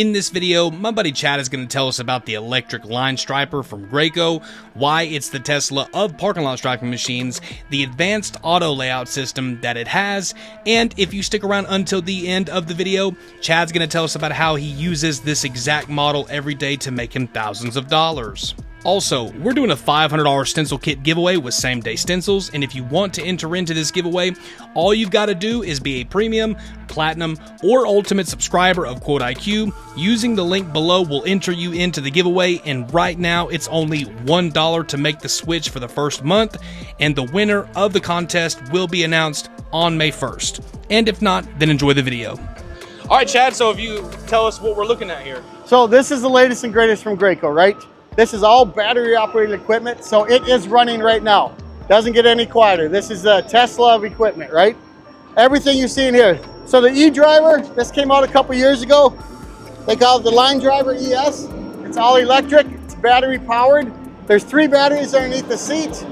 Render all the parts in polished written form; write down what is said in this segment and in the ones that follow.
In this video, my buddy Chad is going to tell us about the electric line striper from Graco, why it's the Tesla of parking lot striping machines, the advanced auto layout system that it has, and if you stick around until the end of the video, Chad's going to tell us about how he uses this exact model every day to make him thousands of dollars. Also, we're doing a $500 stencil kit giveaway with same-day stencils, and if you want to enter into this giveaway, all you've got to do is be a premium, platinum, or ultimate subscriber of Quote IQ. Using the link below will enter you into the giveaway, and right now it's only $1 to make the switch for the first month, and the winner of the contest will be announced on May 1st. And if not, then enjoy the video. All right, Chad, so if you tell us what we're looking at here. So this is the latest and greatest from Graco, right? This is all battery operated equipment, so it is running right now. Doesn't get any quieter. This is a Tesla of equipment, right? Everything you see in here. So the e-driver, this came out a couple years ago. They call it the Line Driver ES. It's all electric, it's battery powered. There's 3 batteries underneath the seat.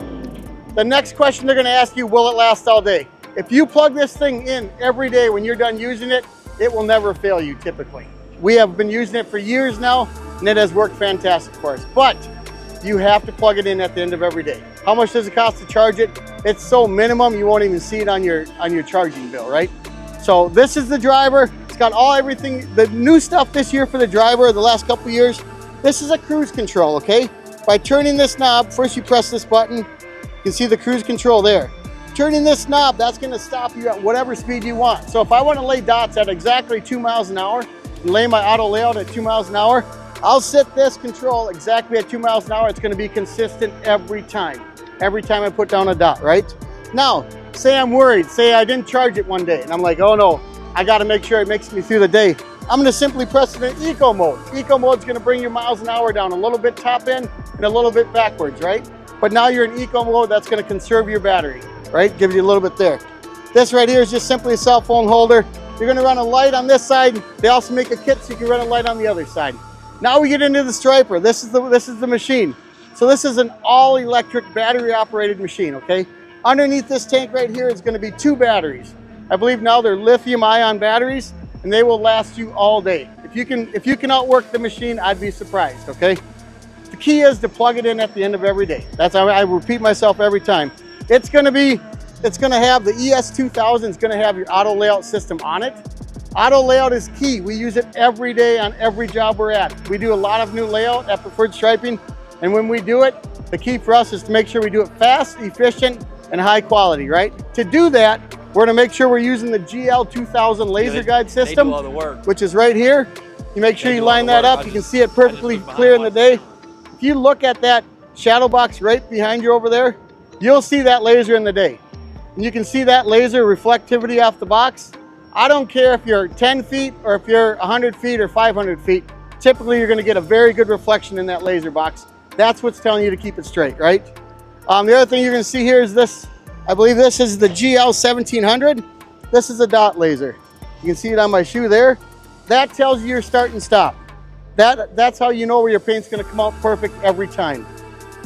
The next question they're gonna ask you, will it last all day? If you plug this thing in every day when you're done using it, it will never fail you typically. We have been using it for years now, and it has worked fantastic for us. But you have to plug it in at the end of every day. How much does it cost to charge it? It's so minimum you won't even see it on your charging bill, right? So this is the driver. It's got everything. The new stuff this year for the driver, the last couple years, this is a cruise control, okay? By turning this knob, first you press this button, you can see the cruise control there. Turning this knob, that's gonna stop you at whatever speed you want. So if I wanna lay dots at exactly 2 miles an hour and lay my auto layout at 2 miles an hour, I'll set this control exactly at 2 miles an hour. It's gonna be consistent every time I put down a dot, right? Now, say I'm worried, say I didn't charge it one day and I'm like, oh no, I gotta make sure it makes me through the day. I'm gonna simply press it in eco mode. Eco mode's gonna bring your miles an hour down a little bit top end and a little bit backwards, right? But now you're in eco mode, that's gonna conserve your battery, right? Gives you a little bit there. This right here is just simply a cell phone holder. You're gonna run a light on this side. They also make a kit so you can run a light on the other side. Now we get into the striper. This is the machine. So this is an all-electric battery-operated machine, okay? Underneath this tank right here is gonna be 2 batteries. I believe now they're lithium-ion batteries, and they will last you all day. If you can outwork the machine, I'd be surprised, okay? The key is to plug it in at the end of every day. That's how I repeat myself every time. It's gonna have the ES2000, it's gonna have your auto layout system on it. Auto layout is key. We use it every day on every job we're at. We do a lot of new layout at Preferred Striping, and when we do it, the key for us is to make sure we do it fast, efficient, and high quality, right? To do that, we're gonna make sure we're using the GL2000 laser guide system, which is right here. You make sure you line that up. You can see it perfectly clear in the day. If you look at that shadow box right behind you over there, you'll see that laser in the day. And you can see that laser reflectivity off the box. I don't care if you're 10 feet or if you're 100 feet or 500 feet. Typically, you're gonna get a very good reflection in that laser box. That's what's telling you to keep it straight, right? The other thing you're gonna see here is this. I believe this is the GL1700. This is a dot laser. You can see it on my shoe there. That tells you your start and stop. That's how you know where your paint's gonna come out perfect every time.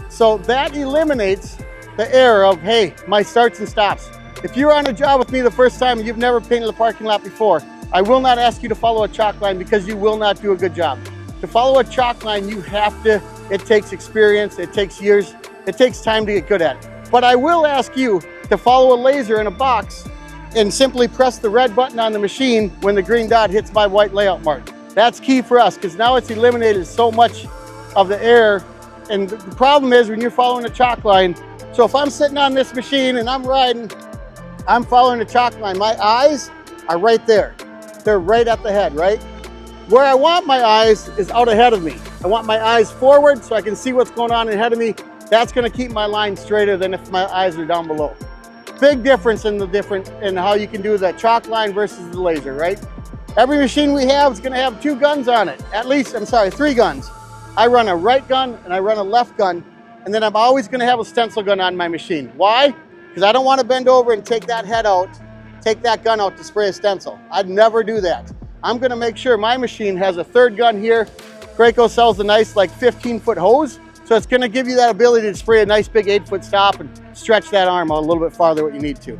So that eliminates the error of, hey, my starts and stops. If you're on a job with me the first time and you've never painted a parking lot before, I will not ask you to follow a chalk line because you will not do a good job. To follow a chalk line, you have to, it takes experience, it takes years, it takes time to get good at it. But I will ask you to follow a laser in a box and simply press the red button on the machine when the green dot hits my white layout mark. That's key for us because now it's eliminated so much of the error. And the problem is when you're following a chalk line, so if I'm sitting on this machine and I'm riding, I'm following the chalk line. My eyes are right there. They're right at the head, right? Where I want my eyes is out ahead of me. I want my eyes forward so I can see what's going on ahead of me. That's gonna keep my line straighter than if my eyes are down below. Big difference in how you can do that chalk line versus the laser, right? Every machine we have is gonna have 2 guns on it. At least, 3 guns. I run a right gun and I run a left gun, and then I'm always gonna have a stencil gun on my machine. Why? Because I don't want to bend over and take that head out, take that gun out to spray a stencil. I'd never do that. I'm gonna make sure my machine has a 3rd gun here. Graco sells a nice like 15-foot hose. So it's gonna give you that ability to spray a nice big 8-foot stop and stretch that arm out a little bit farther what you need to.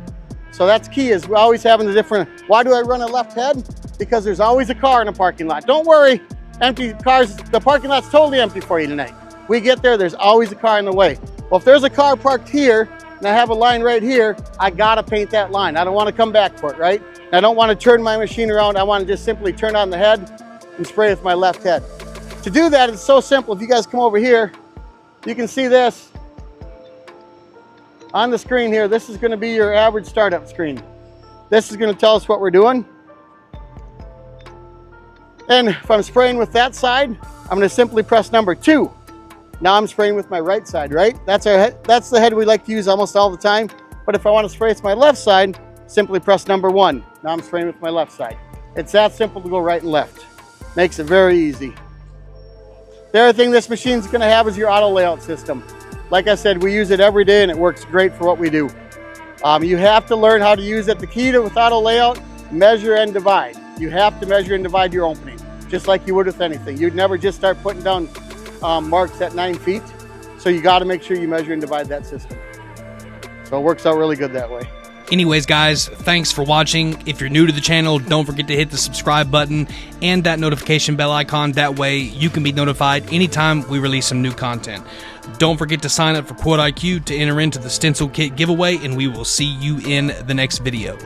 So that's key, is we're always having the different. Why do I run a left head? Because there's always a car in a parking lot. Don't worry, empty cars, the parking lot's totally empty for you tonight. We get there, there's always a car in the way. Well, if there's a car parked here and I have a line right here, I gotta paint that line. I don't want to come back for it, right? I don't want to turn my machine around. I want to just simply turn on the head and spray with my left head. To do that, it's so simple. If you guys come over here, you can see this on the screen here. This is going to be your average startup screen. This is going to tell us what we're doing. And if I'm spraying with that side, I'm going to simply press number 2. Now I'm spraying with my right side, right? That's our head. That's the head we like to use almost all the time. But if I want to spray with my left side, simply press number 1. Now I'm spraying with my left side. It's that simple to go right and left. Makes it very easy. The other thing this machine's going to have is your auto layout system. Like I said, we use it every day and it works great for what we do. You have to learn how to use it. The key to with auto layout, measure and divide. You have to measure and divide your opening, just like you would with anything. You'd never just start putting down marks at 9 feet. So you got to make sure you measure and divide that system. So it works out really good that way. Anyways, guys, thanks for watching. If you're new to the channel, don't forget to hit the subscribe button and that notification bell icon. That way you can be notified anytime we release some new content. Don't forget to sign up for Quote IQ to enter into the stencil kit giveaway, and we will see you in the next video.